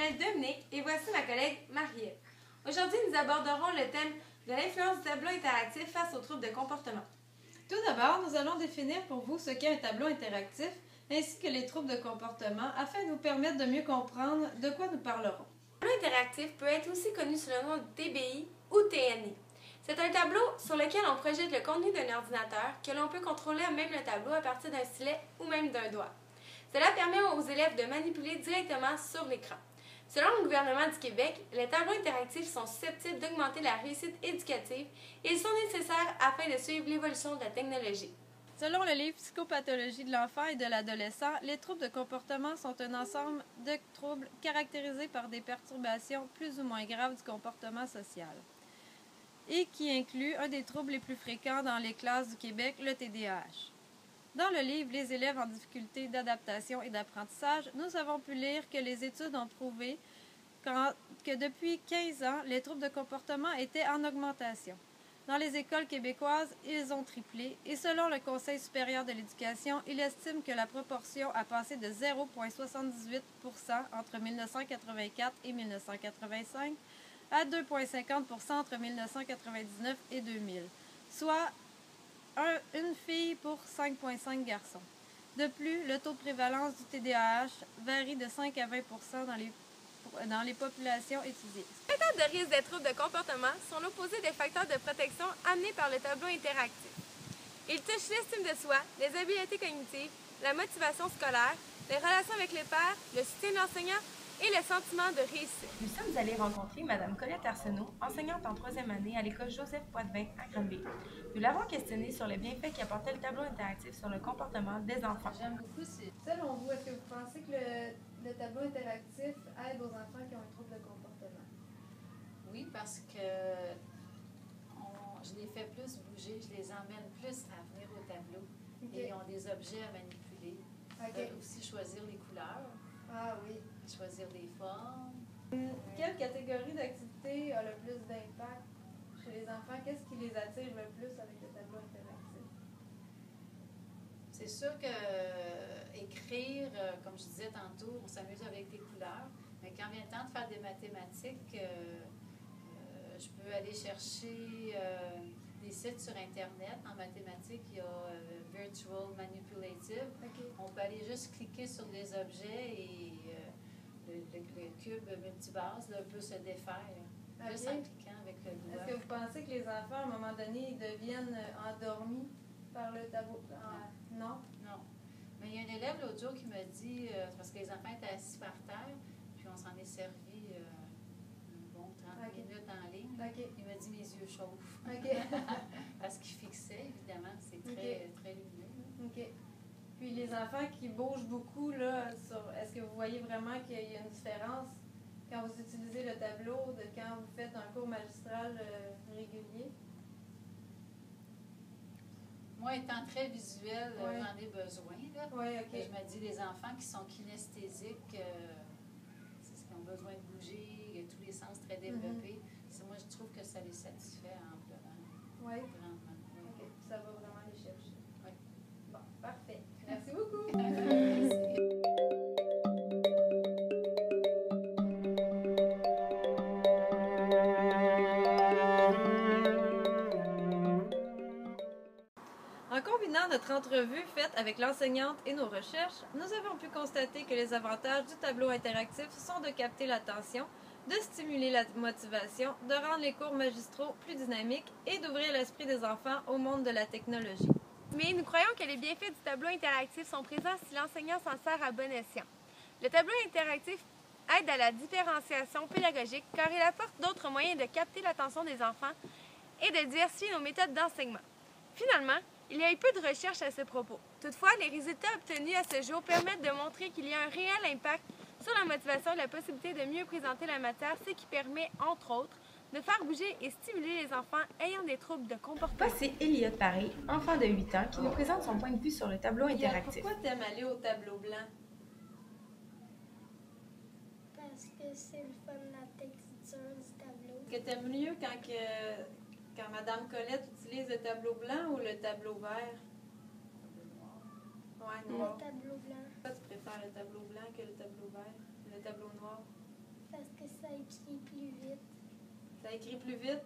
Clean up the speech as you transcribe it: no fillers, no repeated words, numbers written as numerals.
m'appelle Dominique et voici ma collègue Marie-Ève. Aujourd'hui, nous aborderons le thème de l'influence du tableau interactif face aux troubles de comportement. Tout d'abord, nous allons définir pour vous ce qu'est un tableau interactif ainsi que les troubles de comportement afin de nous permettre de mieux comprendre de quoi nous parlerons. Le tableau interactif peut être aussi connu sous le nom de TBI ou TNI. C'est un tableau sur lequel on projette le contenu d'un ordinateur que l'on peut contrôler même le tableau à partir d'un stylet ou même d'un doigt. Cela permet aux élèves de manipuler directement sur l'écran. Selon le gouvernement du Québec, les tableaux interactifs sont susceptibles d'augmenter la réussite éducative et ils sont nécessaires afin de suivre l'évolution de la technologie. Selon le livre Psychopathologie de l'enfant et de l'adolescent, les troubles de comportement sont un ensemble de troubles caractérisés par des perturbations plus ou moins graves du comportement social et qui inclut un des troubles les plus fréquents dans les classes du Québec, le TDAH. Dans le livre « Les élèves en difficulté d'adaptation et d'apprentissage », nous avons pu lire que les études ont prouvé que depuis 15 ans, les troubles de comportement étaient en augmentation. Dans les écoles québécoises, ils ont triplé et selon le Conseil supérieur de l'éducation, il estime que la proportion a passé de 0,78 % entre 1984 et 1985 à 2,50 % entre 1999 et 2000, soit une fille pour 5,5 garçons. De plus, le taux de prévalence du TDAH varie de 5 à 20 % dans les populations étudiées. Les facteurs de risque des troubles de comportement sont l'opposé des facteurs de protection amenés par le tableau interactif. Ils touchent l'estime de soi, les habiletés cognitives, la motivation scolaire, les relations avec les pairs, le soutien de l'enseignant et le sentiment de réussite. Nous sommes allés rencontrer Mme Colette Arsenault, enseignante en 3e année à l'école Joseph Poitvin à Granby. Nous l'avons questionnée sur les bienfaits qu'apportait le tableau interactif sur le comportement des enfants. J'aime beaucoup. Selon vous, est-ce que vous pensez que le tableau interactif aide aux enfants qui ont un trouble de comportement? Oui, parce que je les fais plus bouger, je les emmène plus à venir au tableau. Okay. Et ils ont des objets à manipuler. Ils peuvent aussi choisir les couleurs. Ah oui. Choisir des formes. Quelle catégorie d'activité a le plus d'impact chez les enfants? Qu'est-ce qui les attire le plus avec le tableau interactif? C'est sûr que écrire, comme je disais tantôt, on s'amuse avec des couleurs, mais quand vient le temps de faire des mathématiques, je peux aller chercher des sites sur Internet. En mathématiques, il y a Virtual Manipulative. Okay. On peut aller juste cliquer sur des objets et le cube multibase là, peut se défaire, juste en cliquant avec le doigt. Est-ce que vous pensez que les enfants, à un moment donné, ils deviennent endormis par le tableau? Non? Non. Mais il y a un élève l'autre jour qui m'a dit, parce que les enfants étaient assis par terre, puis on s'en est servi un bon 30 minutes en ligne. Okay. Il m'a dit mes yeux chauffent. Okay. Parce qu'il fixait, évidemment, c'est très, très lumineux. OK. Puis les enfants qui bougent beaucoup, là, est-ce que vous voyez vraiment qu'il y a une différence quand vous utilisez le tableau de quand vous faites un cours magistral régulier? Moi, étant très visuel, ouais. J'en ai besoin. Là. Ouais, okay. Je me dis, les enfants qui sont kinesthésiques, c'est ce qu'ils ont besoin de bouger, tous les sens très développés. Moi, je trouve que ça les satisfait amplement. Oui. Grandement. Oui. OK. Ça va vraiment les chercher. Oui. Bon, parfait. Merci beaucoup. En combinant notre entrevue faite avec l'enseignante et nos recherches, nous avons pu constater que les avantages du tableau interactif sont de capter l'attention, de stimuler la motivation, de rendre les cours magistraux plus dynamiques et d'ouvrir l'esprit des enfants au monde de la technologie. Mais nous croyons que les bienfaits du tableau interactif sont présents si l'enseignant s'en sert à bon escient. Le tableau interactif aide à la différenciation pédagogique car il apporte d'autres moyens de capter l'attention des enfants et de diversifier nos méthodes d'enseignement. Finalement, il y a eu peu de recherches à ce propos. Toutefois, les résultats obtenus à ce jour permettent de montrer qu'il y a un réel impact sur la motivation et la possibilité de mieux présenter la matière, ce qui permet, entre autres, de faire bouger et stimuler les enfants ayant des troubles de comportement. Voici Elliot Paré, enfant de 8 ans, qui nous présente son point de vue sur le tableau interactif. Pourquoi tu aimes aller au tableau blanc? Parce que c'est le fun, la texture du tableau. Est-ce que tu aimes mieux quand Mme Colette utilise le tableau blanc ou le tableau vert? Ouais, noir. Le tableau blanc. Pourquoi tu préfères le tableau blanc que le tableau vert? Le tableau noir? écrit plus vite.